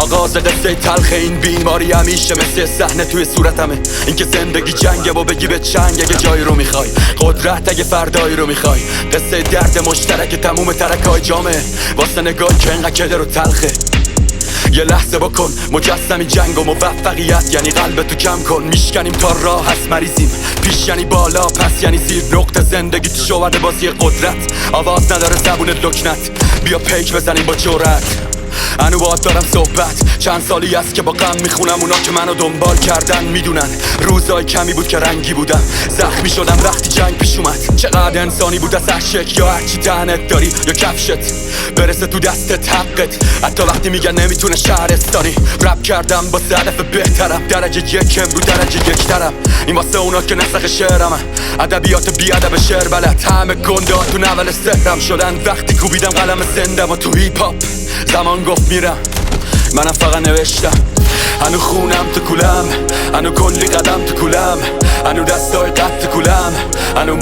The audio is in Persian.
آغاز قصه تلخ این بیماری همیشه مثل صحنه توی صورتمه. اینکه زندگی جنگه و بگی به چنگ اگه جایی رو میخوای، قدرت اگه فردایی رو میخوای. قصه درد مشترک تموم ترکای جامعه واسه نگاه که اینقدر کدر و تلخه. یه لحظه بکن مجسم این جنگ و موفقیت یعنی قلبتو کم کن. میشکنیم تا راه هست مریضیم، پیش یعنی بالا پس یعنی زیر. نقطه زندگی تو شورده بازی قدرت، آواز نداره زبون لکنت. بیا پیک بزنیم با جرأت. انو باید دارم صحبت، چند سالی است که با غم میخونم. اونا که منو دنبال کردن میدونن روزای کمی بود که رنگی بودم. زخمی شدم وقتی جنگ پیش اومد. چقدر انسانی بود از عشق یا هرچی تنت داری یا کفشت برسه تو دستت حقت. حتی وقتی میگن نمیتونه شهرستانی. رپ کردم با هدف بهترم، درجه یکم رو درجه یک ترم. این واسه اونا که نسخ شعرمه، ادبیات بی ادب شعر بلد. همه گنده ها تو نول سحرم شدن وقتی کوبیدم قلم زنده و تو هیپ هاپ. زمان گفت میرم، منم فقط نوشتم. هنو خونم تو کولم، هنو کلی قدم تو کولم، هنو دستای قد تو کولم، هنو